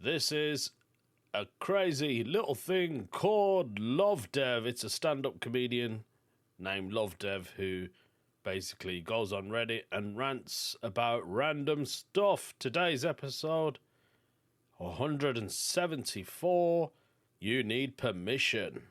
This is a crazy little thing called Lovdev. It's a stand-up comedian named Lovdev who basically goes on Reddit and rants about random stuff. Today's episode 174. You need permission.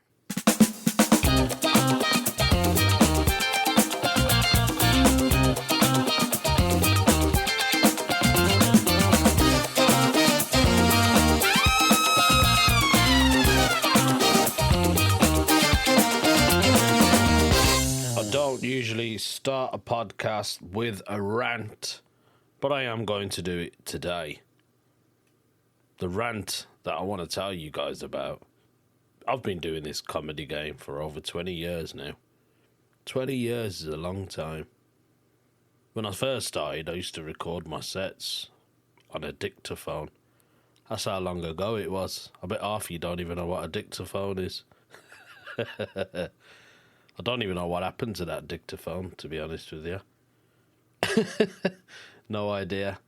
Usually start a podcast with a rant, but I am going to do it today. The rant that I want to tell you guys about. I've been doing this comedy game for over 20 years now. 20 years is a long time. When I first started, I used to record my sets on a dictaphone. That's how long ago it was. I bet half of you don't even know what a dictaphone is. I don't even know what happened to that dictaphone, to be honest with you. No idea.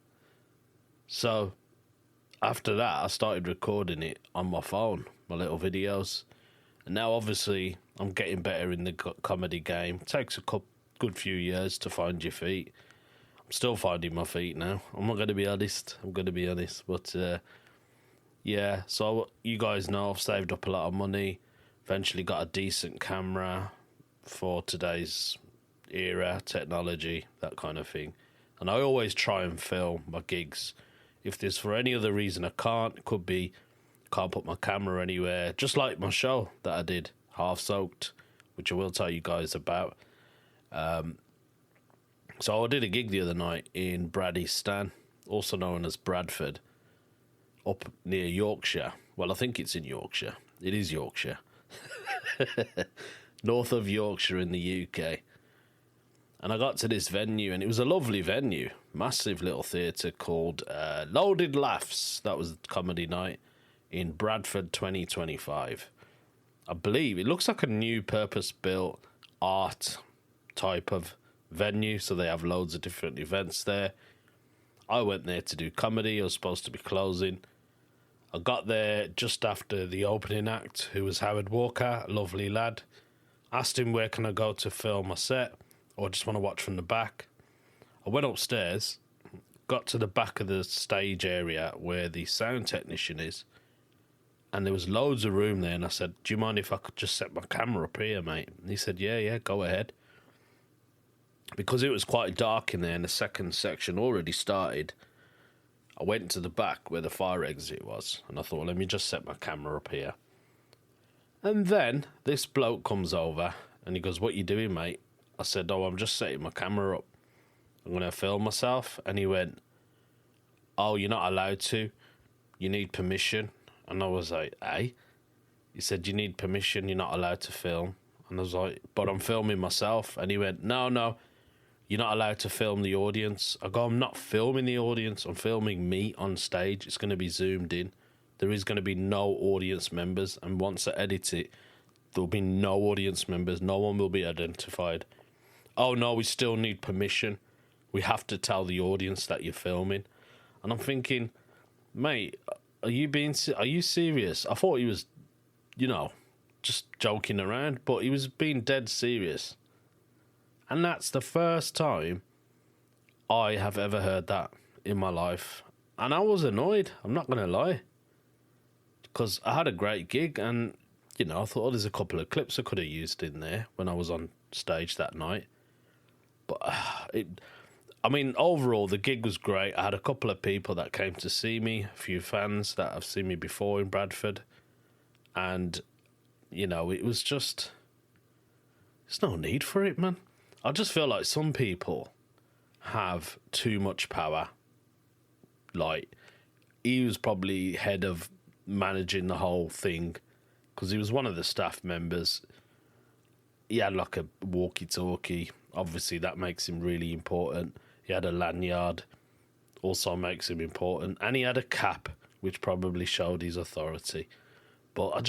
So, after that, I started recording it on my phone, my little videos. And now, obviously, I'm getting better in the comedy game. It takes a good few years to find your feet. I'm still finding my feet now. I'm not going to be honest. But, yeah, so you guys know I've saved up a lot of money. Eventually got a decent camera for today's era, technology, that kind of thing. And I always try and film my gigs. If there's for any other reason I can't, it could be can't put my camera anywhere, just like my show that I did, Half Soaked, which I will tell you guys about. So I did a gig the other night in Bradistan, also known as Bradford, up near Yorkshire. Well, I think it's in Yorkshire. It is Yorkshire. North of Yorkshire in the UK. And I got to this venue, and it was a lovely venue. Massive little theatre called Loaded Laughs. That was comedy night in Bradford 2025. I believe it looks like a new purpose-built art type of venue, so they have loads of different events there. I went there to do comedy. I was supposed to be closing. I got there just after the opening act, who was Howard Walker, a lovely lad. Asked him where can I go to film my set, or just want to watch from the back. I went upstairs, got to the back of the stage area where the sound technician is, and there was loads of room there, and I said, do you mind if I could just set my camera up here, mate? And he said, yeah, go ahead. Because it was quite dark in there and the second section already started, I went to the back where the fire exit was, and I thought, let me just set my camera up here. And then this bloke comes over and he goes, what you doing, mate? I said, I'm just setting my camera up. I'm going to film myself. And he went, oh, you're not allowed to. You need permission. And I was like, eh? He said, you need permission. You're not allowed to film. And I was like, but I'm filming myself. And he went, no, you're not allowed to film the audience. I go, I'm not filming the audience. I'm filming me on stage. It's going to be zoomed in. There is going to be no audience members, and once I edit it, there'll be no audience members. No one will be identified. Oh, no, we still need permission. We have to tell the audience that you're filming. And I'm thinking, mate, are you serious? I thought he was, just joking around, but he was being dead serious. And that's the first time I have ever heard that in my life. And I was annoyed, I'm not going to lie. Because I had a great gig, and, I thought, there's a couple of clips I could have used in there when I was on stage that night. But, overall, the gig was great. I had a couple of people that came to see me, a few fans that have seen me before in Bradford. And, it was just, there's no need for it, man. I just feel like some people have too much power. Like, he was probably head of managing the whole thing because he was one of the staff members. He had like a walkie-talkie. Obviously, that makes him really important. He had a lanyard, also makes him important. And he had a cap, which probably showed his authority. But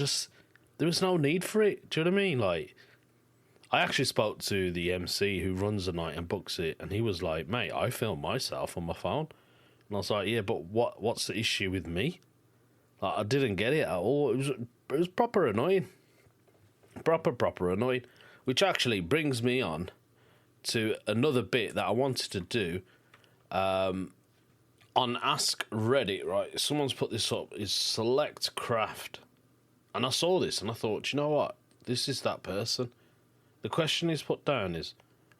there was no need for it. Do you know what I mean? Like, I actually spoke to the MC who runs the night and books it, and he was like, mate, I film myself on my phone. And I was like, yeah, but what's the issue with me? Like, I didn't get it at all. It was proper annoying. Proper annoying. Which actually brings me on to another bit that I wanted to do on Ask Reddit, right? Someone's put this up, is Select Craft. And I saw this and I thought, you know what? This is that person. The question is put down is,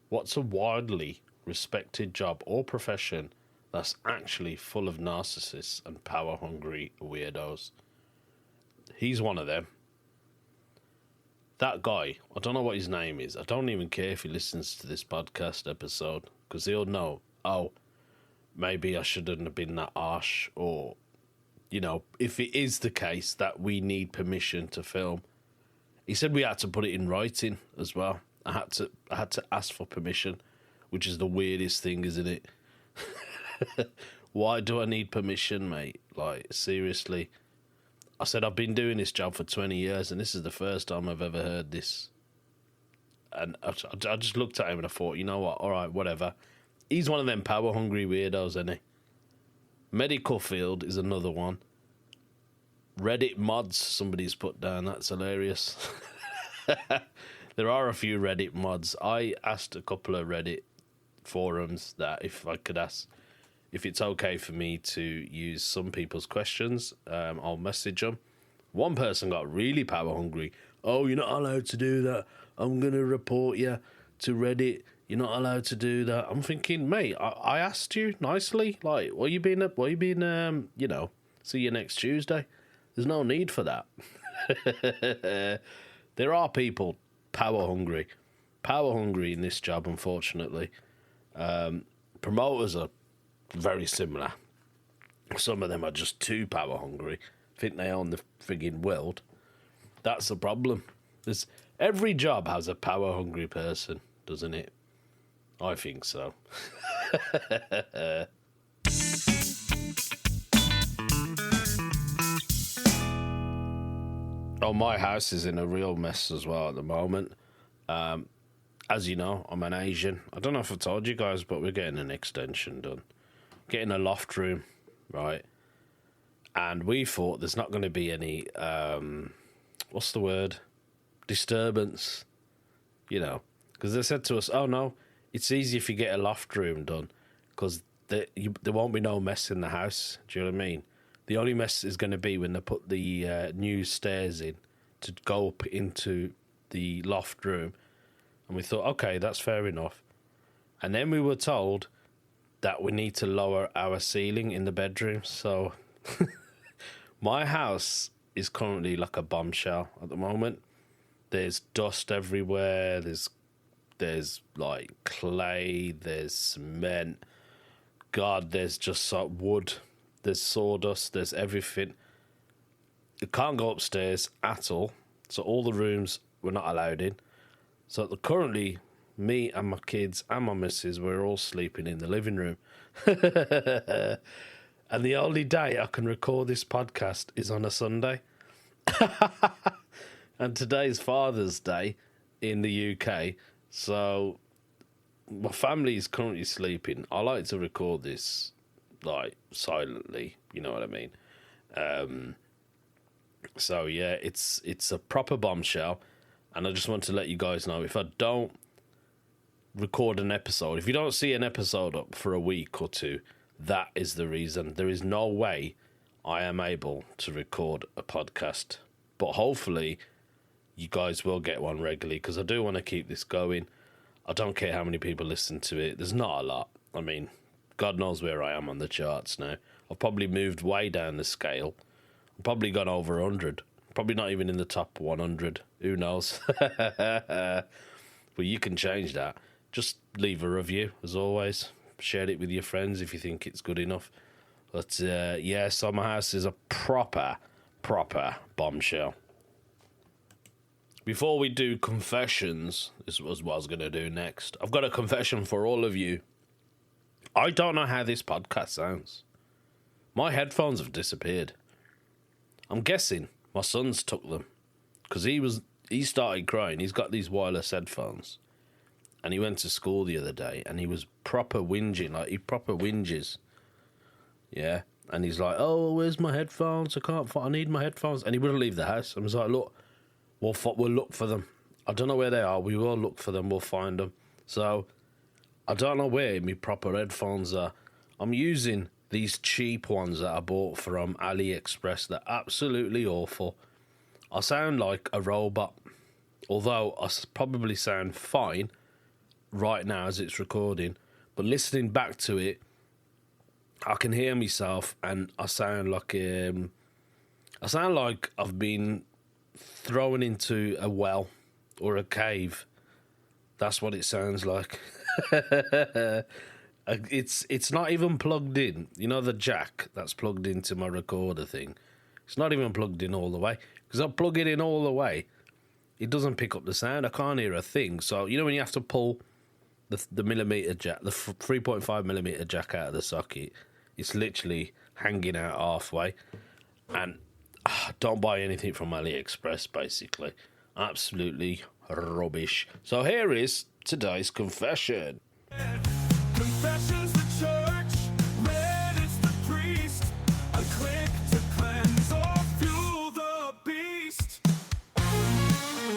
what's a widely respected job or profession that's actually full of narcissists and power-hungry weirdos? He's one of them. That guy, I don't know what his name is. I don't even care if he listens to this podcast episode, because he'll know, oh, maybe I shouldn't have been that harsh, or, you know, if it is the case that we need permission to film. He said we had to put it in writing as well. I had to ask for permission, which is the weirdest thing, isn't it? Why do I need permission, mate? Like, seriously. I said, I've been doing this job for 20 years, and this is the first time I've ever heard this. And I just looked at him and I thought, you know what? All right, whatever. He's one of them power-hungry weirdos, isn't he? Medical field is another one. Reddit mods, somebody's put down. That's hilarious. There are a few Reddit mods. I asked a couple of Reddit forums that if I could ask if it's okay for me to use some people's questions, I'll message them. One person got really power hungry. Oh, you're not allowed to do that. I'm going to report you to Reddit. You're not allowed to do that. I'm thinking, mate, I asked you nicely. Like, you know, see you next Tuesday. There's no need for that. There are people power hungry in this job, unfortunately. Promoters are very similar. Some of them are just too power hungry. Think they own the frigging world. That's the problem. Every job has a power hungry person, doesn't it? I think so. Oh, my house is in a real mess as well at the moment. As you know, I'm an Asian. I don't know if I told you guys, but we're getting an extension done. Getting a loft room, right? And we thought there's not going to be any, what's the word? Disturbance, you know. Because they said to us, oh no, it's easy if you get a loft room done, because there won't be no mess in the house. Do you know what I mean? The only mess is going to be when they put the new stairs in to go up into the loft room. And we thought, okay, that's fair enough. And then we were told that we need to lower our ceiling in the bedroom. So my house is currently like a bombshell at the moment. There's dust everywhere. There's like clay. There's cement. God, there's just wood. There's sawdust. There's everything. You can't go upstairs at all. So all the rooms we're not allowed in. So currently, me and my kids and my missus, we're all sleeping in the living room. And the only day I can record this podcast is on a Sunday. And today's Father's Day in the UK. So my family is currently sleeping. I like to record this like silently, you know what I mean? So yeah, it's a proper bombshell. And I just want to let you guys know, if I don't record an episode, if you don't see an episode up for a week or two, that is the reason. There is no way I am able to record a podcast. But hopefully you guys will get one regularly, because I do want to keep this going. I don't care how many people listen to it. There's not a lot. I mean, God knows where I am on the charts now. I've probably moved way down the scale. I've probably gone over 100. Probably not even in the top 100. Who knows? Well, you can change that. Just leave a review, as always. Share it with your friends if you think it's good enough. But, yeah, so my house is a proper bombshell. Before we do confessions, this was what I was going to do next. I've got a confession for all of you. I don't know how this podcast sounds. My headphones have disappeared. I'm guessing my son's took them, because he started crying. He's got these wireless headphones, and he went to school the other day, and he was proper whinging, like he proper whinges. Yeah, And he's like, "Oh, where's my headphones? I need my headphones." And he wouldn't leave the house. I was like, "Look, we'll look for them. I don't know where they are. We will look for them. We'll find them." So I don't know where my proper headphones are. I'm using these cheap ones that I bought from AliExpress. They're absolutely awful. I sound like a robot, although I probably sound fine right now as it's recording. But listening back to it, I can hear myself, and I sound like I've been thrown into a well or a cave. That's what it sounds like. It's not even plugged in. You know the jack that's plugged into my recorder thing? It's not even plugged in all the way. Because I plug it in all the way, it doesn't pick up the sound. I can't hear a thing. So, you know when you have to pull the millimeter jack, the 3.5 millimeter jack out of the socket, it's literally hanging out halfway. And don't buy anything from AliExpress, basically. Absolutely rubbish. So here is today's confession. Confessions the church, red is the priest. A click to cleanse or fuel the beast.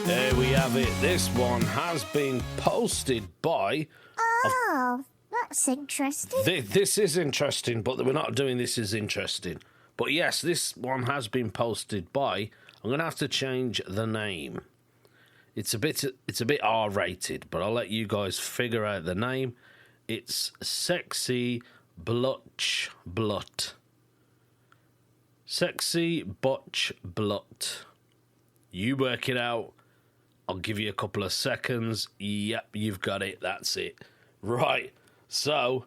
There we have it. This one has been posted by... Oh, that's interesting. This is interesting, but we're not doing this as interesting. But yes, this one has been posted by... I'm going to have to change the name. It's a bit R-rated, but I'll let you guys figure out the name. It's Sexy Butch Blut. Sexy Butch Blut. You work it out. I'll give you a couple of seconds. Yep, you've got it. That's it. Right. So,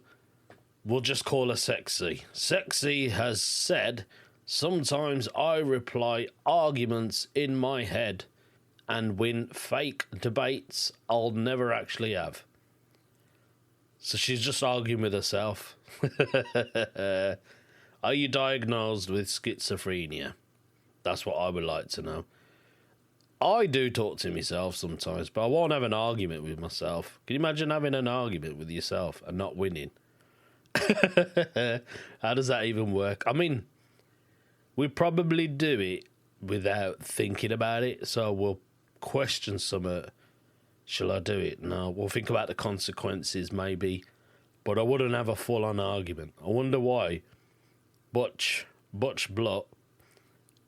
we'll just call her Sexy. Sexy has said, "Sometimes I reply arguments in my head and win fake debates I'll never actually have." So she's just arguing with herself. Are you diagnosed with schizophrenia? That's what I would like to know. I do talk to myself sometimes, but I won't have an argument with myself. Can you imagine having an argument with yourself and not winning? How does that even work? I mean, we probably do it without thinking about it, so we'll question something. Shall I do it? No. We'll think about the consequences, maybe. But I wouldn't have a full-on argument. I wonder why Butch Blut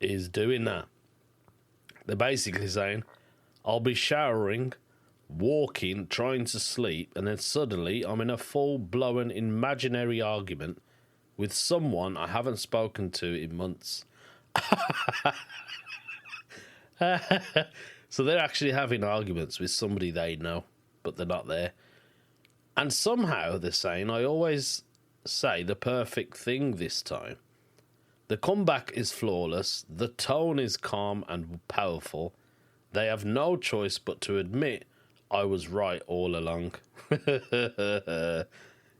is doing that. They're basically saying, I'll be showering, walking, trying to sleep, and then suddenly I'm in a full-blown imaginary argument with someone I haven't spoken to in months. So they're actually having arguments with somebody they know, but they're not there. And somehow they're saying, I always say the perfect thing this time. The comeback is flawless. The tone is calm and powerful. They have no choice but to admit I was right all along.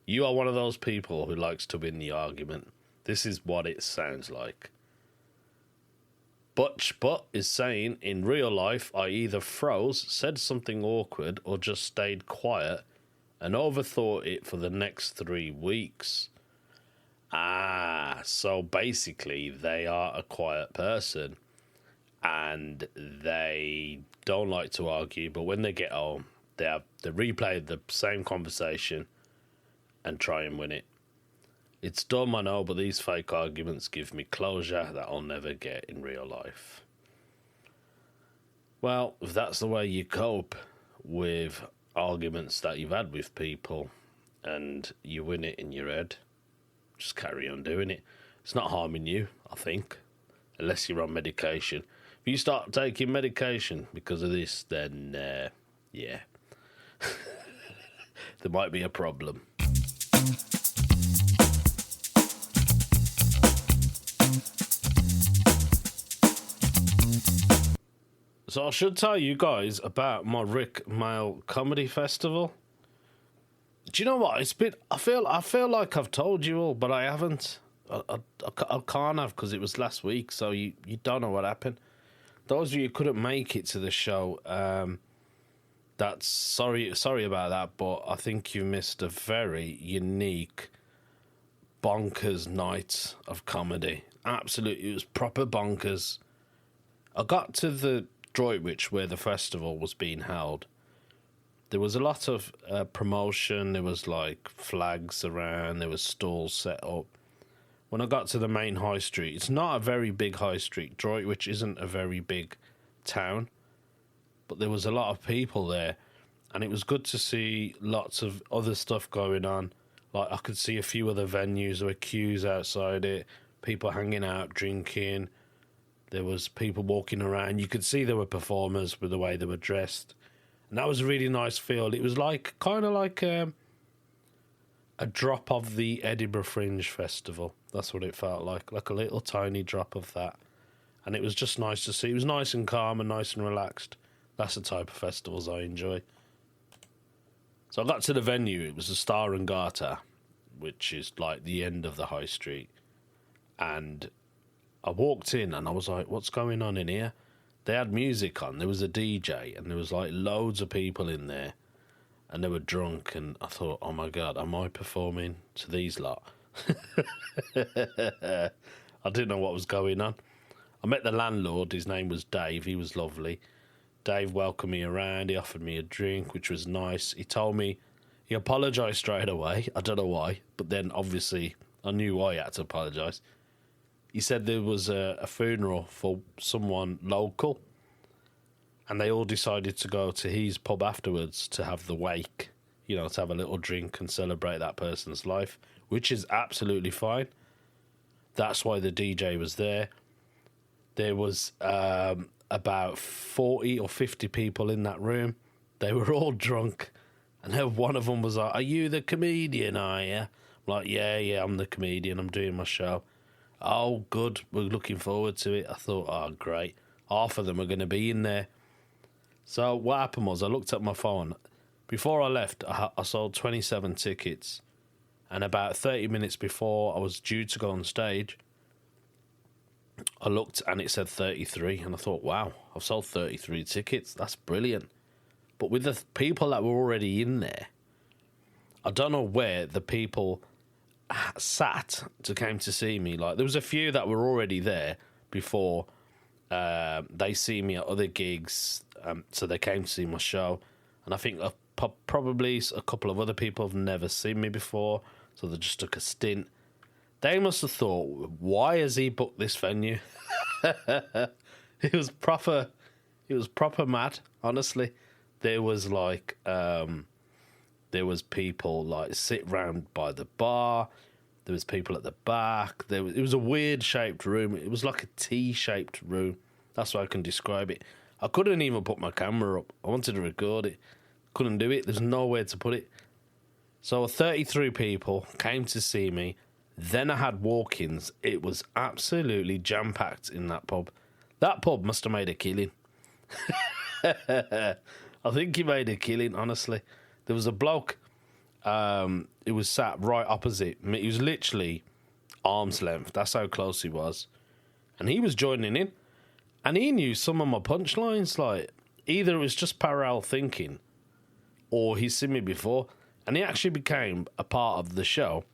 You are one of those people who likes to win the argument. This is what it sounds like. Butch Butt is saying, in real life, I either froze, said something awkward, or just stayed quiet and overthought it for the next 3 weeks. So basically they are a quiet person and they don't like to argue, but when they get home, they replay the same conversation and try and win it. It's dumb, I know, but these fake arguments give me closure that I'll never get in real life. Well, if that's the way you cope with arguments that you've had with people and you win it in your head, just carry on doing it. It's not harming you, I think, unless you're on medication. If you start taking medication because of this, then, yeah, there might be a problem. So I should tell you guys about my Rik Mayall Comedy Festival. Do you know what? It's been. I feel like I've told you all, but I haven't. I can't have because it was last week, so you don't know what happened. Those of you who couldn't make it to the show, that's sorry about that, but I think you missed a very unique bonkers night of comedy. Absolutely, it was proper bonkers. I got to the Droitwich where the festival was being held. There was a lot of promotion. There was like flags around. There was stalls set up. When I got to the main high street, it's not a very big high street. Droitwich isn't a very big town, but there was a lot of people there, and it was good to see lots of other stuff going on. Like, I could see a few other venues. There were queues outside it, people hanging out, drinking. There was people walking around. You could see there were performers with the way they were dressed. And that was a really nice feel. It was like kind of like a drop of the Edinburgh Fringe Festival. That's what it felt like a little tiny drop of that. And it was just nice to see. It was nice and calm and nice and relaxed. That's the type of festivals I enjoy. So I got to the venue. It was the Star and Garter, which is like the end of the high street. And I walked in and I was like, what's going on in here? They had music on. There was a DJ and there was like loads of people in there. And they were drunk, and I thought, oh my God, am I performing to these lot? I didn't know what was going on. I met the landlord. His name was Dave. He was lovely. Dave welcomed me around. He offered me a drink, which was nice. He told me, he apologised straight away. I don't know why, but then obviously I knew why he had to apologise. He said there was a funeral for someone local, and they all decided to go to his pub afterwards to have the wake, you know, to have a little drink and celebrate that person's life, which is absolutely fine. That's why the DJ was there. There was about 40 or 50 people in that room. They were all drunk, and then one of them was like, are you the comedian, are you? I'm like, yeah, I'm the comedian. I'm doing my show. Oh, good. We're looking forward to it. I thought, oh, great. Half of them are going to be in there. So what happened was I looked at my phone. Before I left, I sold 27 tickets. And about 30 minutes before I was due to go on stage, I looked and it said 33. And I thought, wow, I've sold 33 tickets. That's brilliant. But with the people that were already in there, I don't know where the people sat to came to see me. Like, there was a few that were already there before they see me at other gigs, so they came to see my show. And I think probably a couple of other people have never seen me before, so they just took a stint. They must have thought, why has he booked this venue? It was proper mad, honestly. There was like there was people like sit round by the bar. There was people at the back. It was a weird shaped room. It was like a T-shaped room. That's how I can describe it. I couldn't even put my camera up. I wanted to record it. Couldn't do it. There's nowhere to put it. So 33 people came to see me. Then I had walk-ins. It was absolutely jam-packed in that pub. That pub must have made a killing. I think he made a killing, honestly. There was a bloke. It was sat right opposite me. He was literally arm's length. That's how close he was. And he was joining in. And he knew some of my punchlines. Like, either it was just parallel thinking or he's seen me before. And he actually became a part of the show.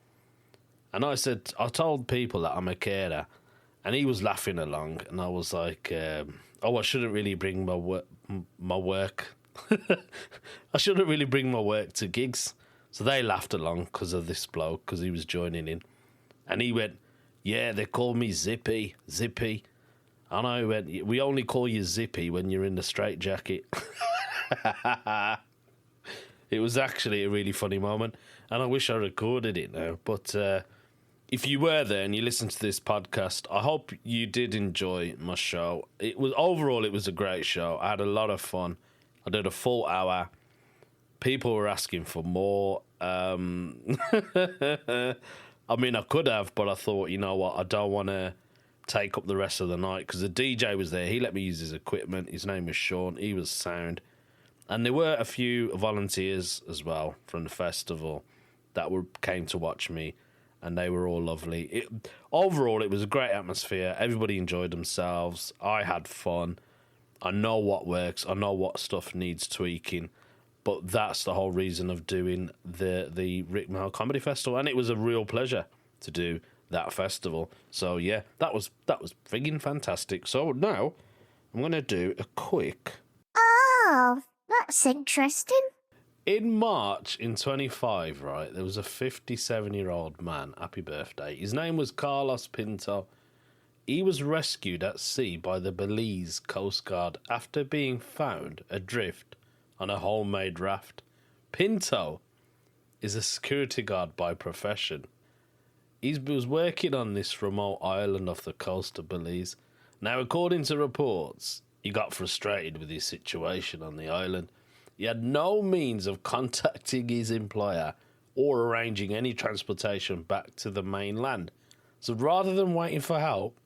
And I told people that I'm a carer. And he was laughing along. And I was like, I shouldn't really bring my work. I shouldn't really bring my work to gigs. So they laughed along because of this bloke, because he was joining in. And he went, yeah, they call me Zippy. And I went, we only call you Zippy when you're in the straitjacket. It was actually a really funny moment. And I wish I recorded it now. But if you were there and you listened to this podcast, I hope you did enjoy my show. Overall, it was a great show. I had a lot of fun. I did a full hour. People were asking for more. I mean, I could have, but I thought, you know what, I don't want to take up the rest of the night, because the DJ was there. He let me use his equipment. His name was Sean. He was sound. And there were a few volunteers as well from the festival that came to watch me, and they were all lovely. Overall, it was a great atmosphere. Everybody enjoyed themselves. I had fun. I know what works. I know what stuff needs tweaking. But that's the whole reason of doing the Rik Mayall Comedy Festival. And it was a real pleasure to do that festival. So yeah, that was friggin' fantastic. So now I'm gonna do a quick. Oh, that's interesting. In March in 25, right, there was a 57-year-old man. Happy birthday. His name was Carlos Pinto. He was rescued at sea by the Belize Coast Guard after being found adrift on a homemade raft. Pinto is a security guard by profession. He was working on this remote island off the coast of Belize. Now, according to reports, he got frustrated with his situation on the island. He had no means of contacting his employer or arranging any transportation back to the mainland. So rather than waiting for help,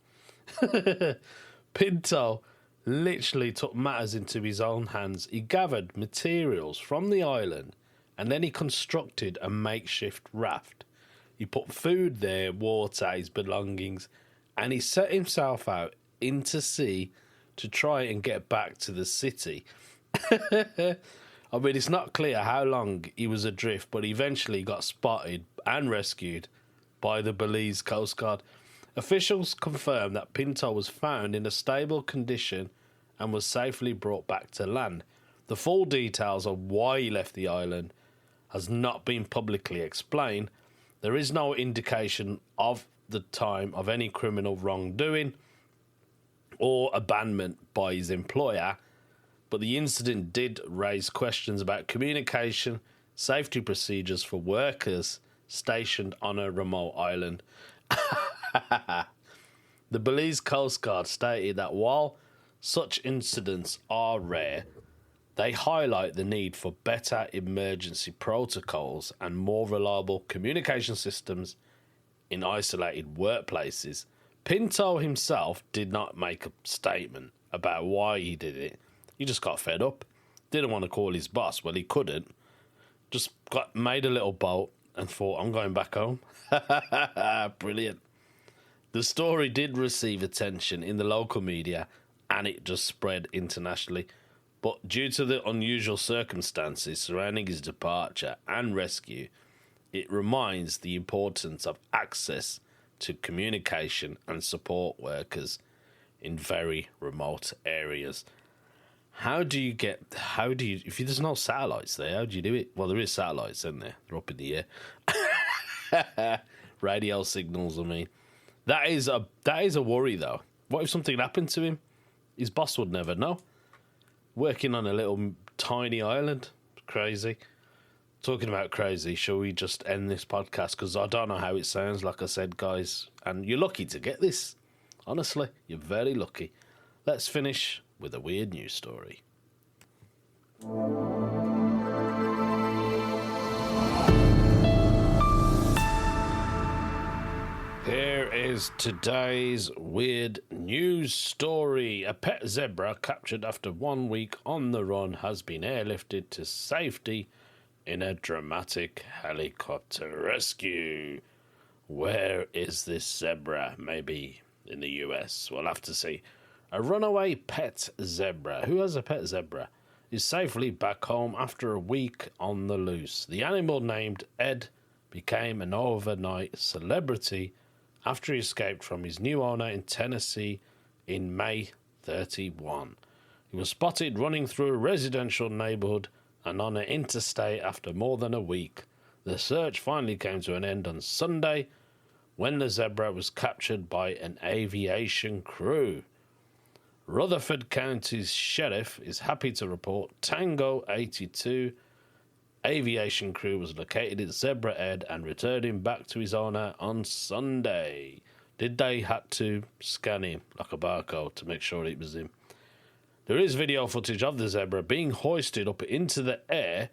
Pinto literally took matters into his own hands. He gathered materials from the island and then he constructed a makeshift raft. He put food there, water, his belongings, and he set himself out into sea to try and get back to the city. I mean, it's not clear how long he was adrift, but eventually got spotted and rescued by the Belize Coast Guard. Officials confirmed that Pinto was found in a stable condition and was safely brought back to land. The full details of why he left the island has not been publicly explained. There is no indication of the time of any criminal wrongdoing or abandonment by his employer, but the incident did raise questions about communication, safety procedures for workers stationed on a remote island. The Belize Coast Guard stated that while such incidents are rare, they highlight the need for better emergency protocols and more reliable communication systems in isolated workplaces. Pinto himself did not make a statement about why he did it. He just got fed up. Didn't want to call his boss. Well, he couldn't. Just made a little boat and thought, I'm going back home. Brilliant. The story did receive attention in the local media and it just spread internationally. But due to the unusual circumstances surrounding his departure and rescue, it reminds the importance of access to communication and support workers in very remote areas. If there's no satellites there, how do you do it? Well, there is satellites, isn't there? They're up in the air. Radio signals, I mean. That is a worry, though. What if something happened to him? His boss would never know. Working on a little tiny island. Crazy. Talking about crazy, shall we just end this podcast? Because I don't know how it sounds, like I said, guys. And you're lucky to get this. Honestly, you're very lucky. Let's finish with a weird news story. Here is today's weird news story. A pet zebra captured after 1 week on the run has been airlifted to safety in a dramatic helicopter rescue. Where is this zebra? Maybe in the US. We'll have to see. A runaway pet zebra. Who has a pet zebra? Is safely back home after a week on the loose. The animal, named Ed, became an overnight celebrity after he escaped from his new owner in Tennessee in May 31. He was spotted running through a residential neighborhood and on an interstate after more than a week. The search finally came to an end on Sunday when the zebra was captured by an aviation crew. Rutherford County's sheriff is happy to report Tango 82 aviation crew was located at Zebra Ed and returned him back to his owner on Sunday. Did they had to scan him like a barcode to make sure it was him? There is video footage of the zebra being hoisted up into the air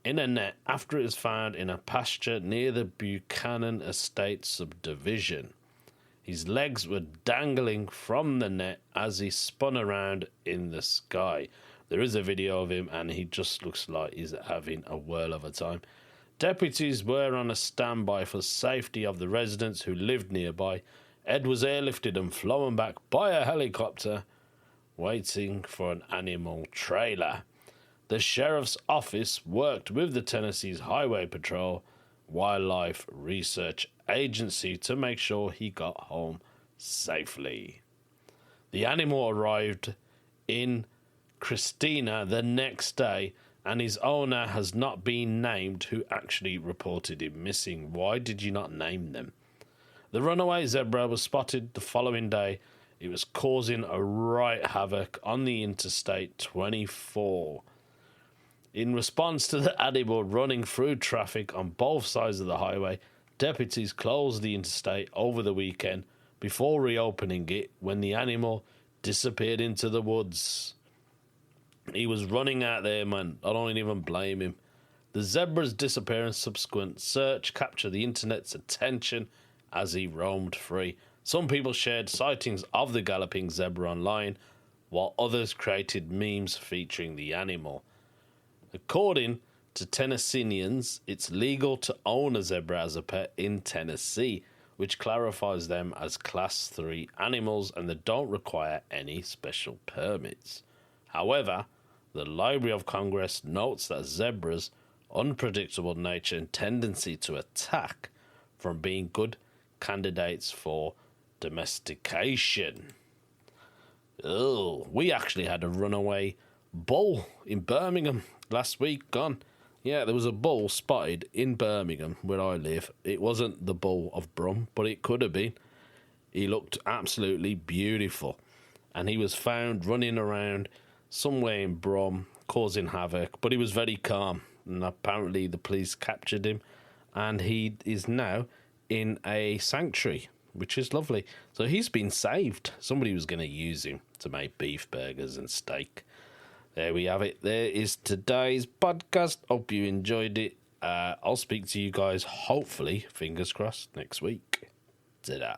in a net after it was found in a pasture near the Buchanan Estate subdivision. His legs were dangling from the net as he spun around in the sky. There is a video of him and he just looks like he's having a whirl of a time. Deputies were on a standby for safety of the residents who lived nearby. Ed was airlifted and flown back by a helicopter, waiting for an animal trailer. The sheriff's office worked with the Tennessee's Highway Patrol Wildlife Research agency to make sure he got home safely. The animal arrived in Christina the next day, and his owner has not been named who actually reported him missing. Why did you not name them? The runaway zebra was spotted the following day. It was causing a right havoc on the Interstate 24. In response to the animal running through traffic on both sides of the highway, deputies closed the interstate over the weekend before reopening it when the animal disappeared into the woods. He was running out there, man. I don't even blame him. The zebra's disappearance subsequent search captured the internet's attention as he roamed free. Some people shared sightings of the galloping zebra online, while others created memes featuring the animal. According to Tennesseans, it's legal to own a zebra as a pet in Tennessee, which clarifies them as Class 3 animals and they don't require any special permits. However, the Library of Congress notes that zebras' unpredictable nature and tendency to attack from being good candidates for domestication. Oh, we actually had a runaway bull in Birmingham last week gone. Yeah, there was a bull spotted in Birmingham where I live. It wasn't the bull of Brum, but it could have been. He looked absolutely beautiful. And he was found running around somewhere in Brum, causing havoc. But he was very calm. And apparently the police captured him. And he is now in a sanctuary, which is lovely. So he's been saved. Somebody was going to use him to make beef burgers and steak. There we have it. There is today's podcast. Hope you enjoyed it. I'll speak to you guys, hopefully, fingers crossed, next week. Ta-da.